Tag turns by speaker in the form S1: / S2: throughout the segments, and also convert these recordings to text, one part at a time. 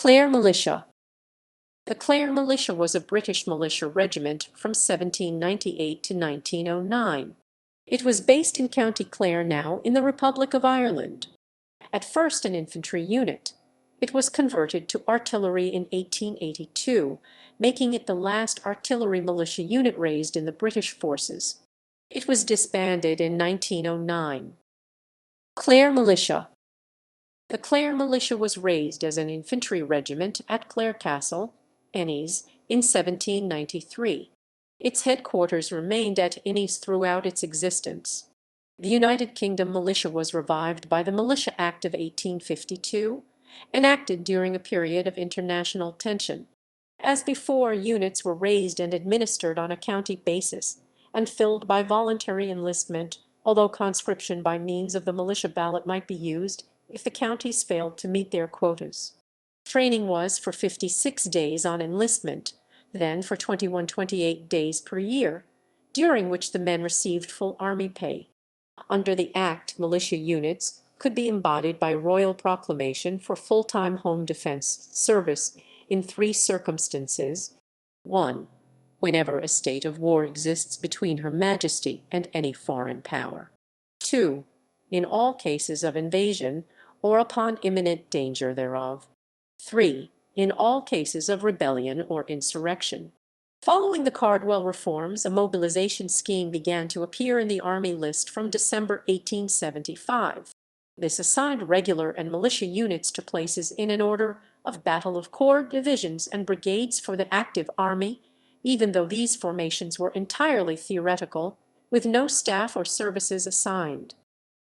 S1: Clare Militia. The Clare Militia was a British militia regiment from 1798 to 1909. It was based in County Clare, now in the Republic of Ireland. At first an infantry unit, it was converted to artillery in 1882, making it the last artillery militia unit raised in the British forces. It was disbanded in 1909. Clare Militia. The Clare Militia was raised as an infantry regiment at Clare Castle, Ennis, in 1793. Its headquarters remained at Ennis throughout its existence. The United Kingdom militia was revived by the Militia Act of 1852, enacted during a period of international tension. As before, units were raised and administered on a county basis and filled by voluntary enlistment, although conscription by means of the militia ballot might be used if the counties failed to meet their quotas. Training was for 56 days on enlistment, then for 28 days per year, during which the men received full army pay. Under the Act, militia units could be embodied by royal proclamation for full-time home defense service in 3 circumstances. 1. Whenever a state of war exists between Her Majesty and any foreign power. 2. In all cases of invasion or upon imminent danger thereof. 3. In all cases of rebellion or insurrection. Following the Cardwell reforms, a mobilization scheme began to appear in the Army list from December 1875. This assigned regular and militia units to places in an order of battle of corps, divisions, and brigades for the active army, even though these formations were entirely theoretical, with no staff or services assigned.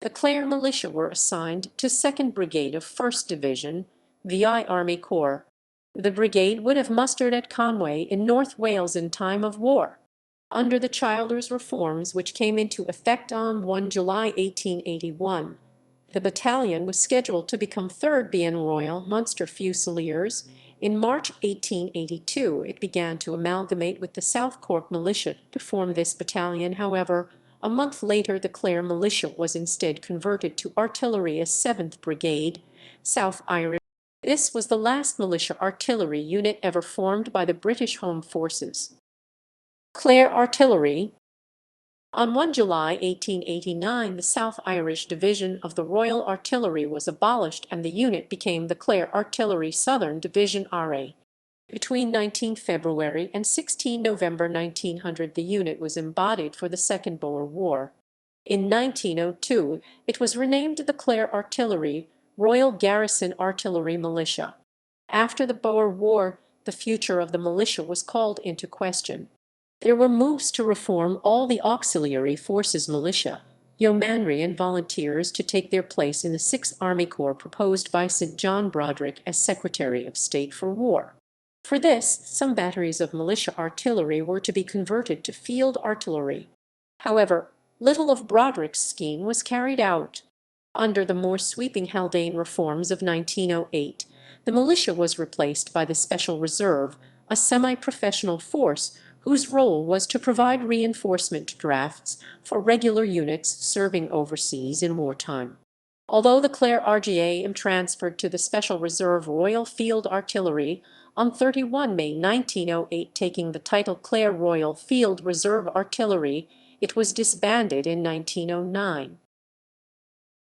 S1: The Clare Militia were assigned to 2nd Brigade of 1st Division, VI Army Corps. The brigade would have mustered at Conway in North Wales in time of war. Under the Childers reforms, which came into effect on 1 July 1881, the battalion was scheduled to become 3rd BN Royal Munster Fusiliers. In March 1882 it began to amalgamate with the South Cork Militia to form this battalion. However, a month later the Clare Militia was instead converted to artillery as 7th Brigade, South Irish. This was the last militia artillery unit ever formed by the British Home Forces. Clare Artillery. On 1 July 1889, the South Irish Division of the Royal Artillery was abolished and the unit became the Clare Artillery Southern Division RA. Between 19 February and 16 November 1900, the unit was embodied for the Second Boer War. In 1902, it was renamed the Clare Artillery Royal Garrison Artillery Militia. After the Boer War, the future of the militia was called into question. There were moves to reform all the auxiliary forces militia, yeomanry and volunteers to take their place in the 6th Army Corps proposed by St. John Brodrick as Secretary of State for War. For this, some batteries of militia artillery were to be converted to field artillery. However, little of Brodrick's scheme was carried out. Under the more sweeping Haldane reforms of 1908, the militia was replaced by the Special Reserve, a semi-professional force whose role was to provide reinforcement drafts for regular units serving overseas in wartime. Although the Clare RGAM transferred to the Special Reserve Royal Field Artillery on 31 May 1908, taking the title Clare Royal Field Reserve Artillery, it was disbanded in 1909.